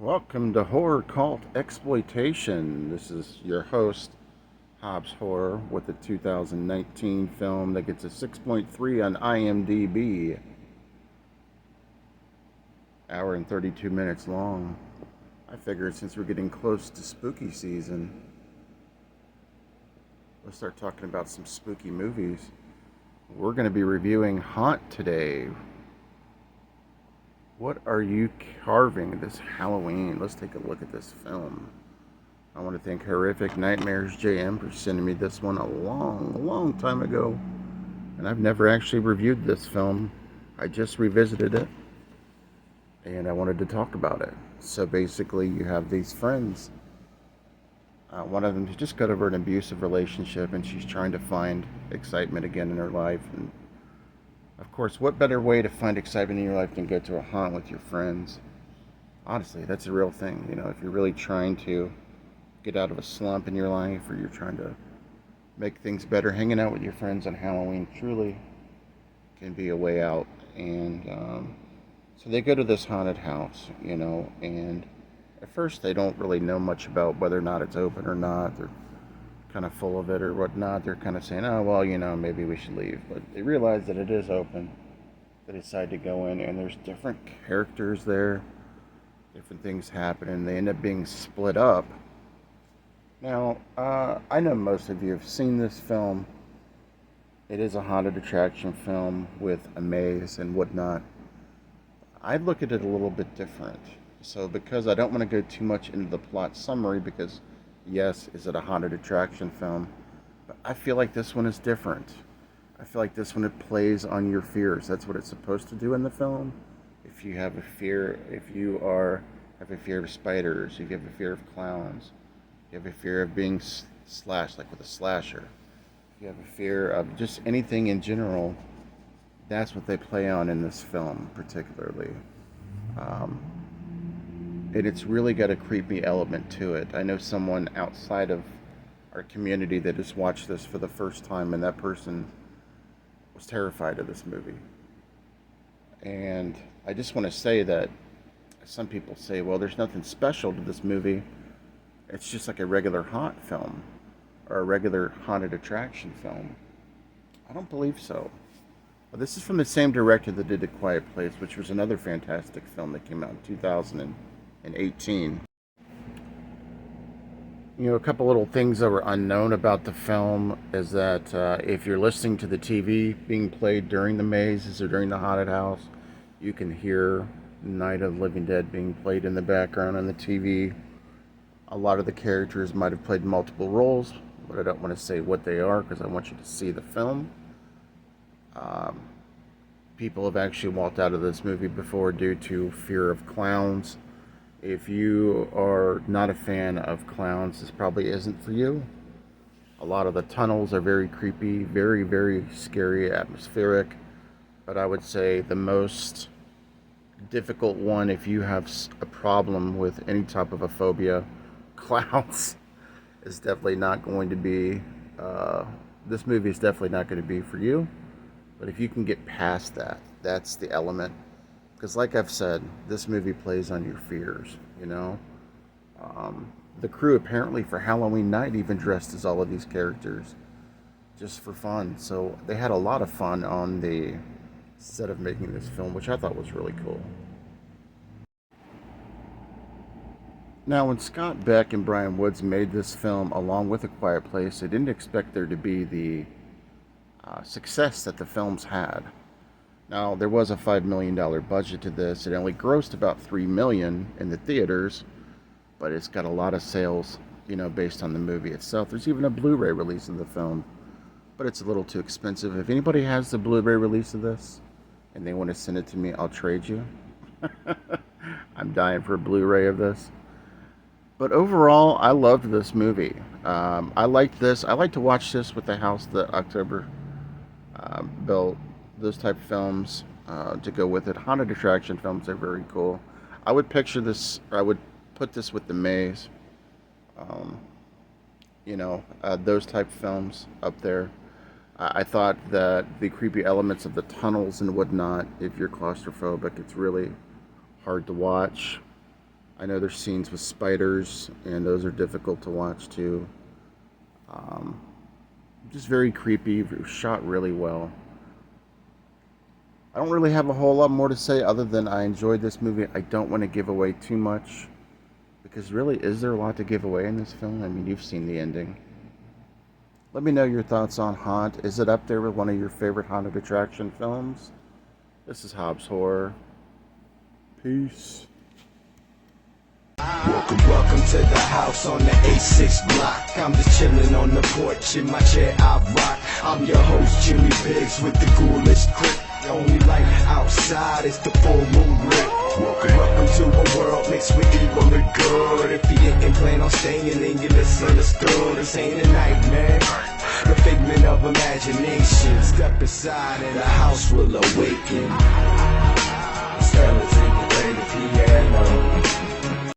Welcome to Horror Cult Exploitation. This is your host, Hobbs Horror, with a 2019 film that gets a 6.3 on IMDb. Hour and 32 minutes long. I figured since we're getting close to spooky season, let's start talking about some spooky movies. We're going to be reviewing Haunt today. What are you carving this Halloween? Let's take a look at this film. I want to thank Horrific Nightmares JM for sending me this one a long time ago. And I've never actually reviewed this film. I just revisited it. And I wanted to talk about it. So basically, you have these friends. One of them just got over an abusive relationship, and she's trying to find excitement again in her life. And of course, what better way to find excitement in your life than go to a haunt with your friends? Honestly, that's a real thing. You know, if you're really trying to get out of a slump in your life, or you're trying to make things better, hanging out with your friends on Halloween truly can be a way out. And so they go to this haunted house, and at first they don't really know much about whether or not it's open or not. They're kind of full of it or whatnot. They're kind of saying, oh, well, maybe we should leave. But they realize that it is open. They decide to go in, and there's different characters there, different things happen, and they end up being split up. Now, I know most of you have seen this film. It is a haunted attraction film with a maze and whatnot. I look at it a little bit different. So because I don't want to go too much into the plot summary, because yes, is it a haunted attraction film? But I feel like this one is different. I feel like this one, it plays on your fears. That's what it's supposed to do in the film. If you have a fear, have a fear of spiders, if you have a fear of clowns, you have a fear of being slashed, like with a slasher, if you have a fear of just anything in general, that's what they play on in this film particularly. Um, and it's really got a creepy element to it. I know someone outside of our community that just watched this for the first time, and that person was terrified of this movie. And I just want to say that some people say, well, there's nothing special to this movie. It's just like a regular haunt film or a regular haunted attraction film. I don't believe so. Well, this is from the same director that did A Quiet Place, which was another fantastic film that came out in 2018. A couple little things that were unknown about the film is that if you're listening to the TV being played during the mazes or during the haunted house, you can hear Night of the Living Dead being played in the background on the TV. A lot of the characters might have played multiple roles, but I don't want to say what they are because I want you to see the film. People have actually walked out of this movie before due to fear of clowns. If you are not a fan of clowns, this probably isn't for you. A lot of the tunnels are very creepy, very scary, atmospheric. But I would say the most difficult one, if you have a problem with any type of a phobia, clowns is definitely not going to be, this movie is definitely not going to be for you. But if you can get past that, that's the element. Because like I've said, this movie plays on your fears, The crew apparently for Halloween night even dressed as all of these characters just for fun. So they had a lot of fun on the set of making this film, which I thought was really cool. Now, when Scott Beck and Brian Woods made this film along with A Quiet Place, they didn't expect there to be the success that the films had. Now, there was a $5 million budget to this. It only grossed about $3 million in the theaters, but it's got a lot of sales, based on the movie itself. There's even a Blu-ray release of the film, but it's a little too expensive. If anybody has the Blu-ray release of this and they want to send it to me, I'll trade you. I'm dying for a Blu-ray of this. But overall, I loved this movie. I liked this. I like to watch this with the house that October built. Those type of films to go with it. Haunted attraction films are very cool. I would picture this, or I would put this with The Maze. Those type of films up there. I thought that the creepy elements of the tunnels and whatnot, if you're claustrophobic, it's really hard to watch. I know there's scenes with spiders, and those are difficult to watch too. Um, just very creepy, shot really well. I don't really have a whole lot more to say other than I enjoyed this movie. I don't want to give away too much, because really, is there a lot to give away in this film? I mean, you've seen the ending. Let me know your thoughts on Haunt. Is it up there with one of your favorite haunted attraction films? This is Hobbs Horror. Peace. Welcome to the house on the A6 block. I'm just chilling on the porch in my chair I rock. I'm your host Jimmy Biggs with the ghoulish clip. The only light outside is the full moon lit. Welcome to a world mixed with evil and good. If you ain't plan on staying, then you misunderstood. This ain't a nightmare, the figment of imagination. Step aside and the house will awaken. Skeletons play the piano.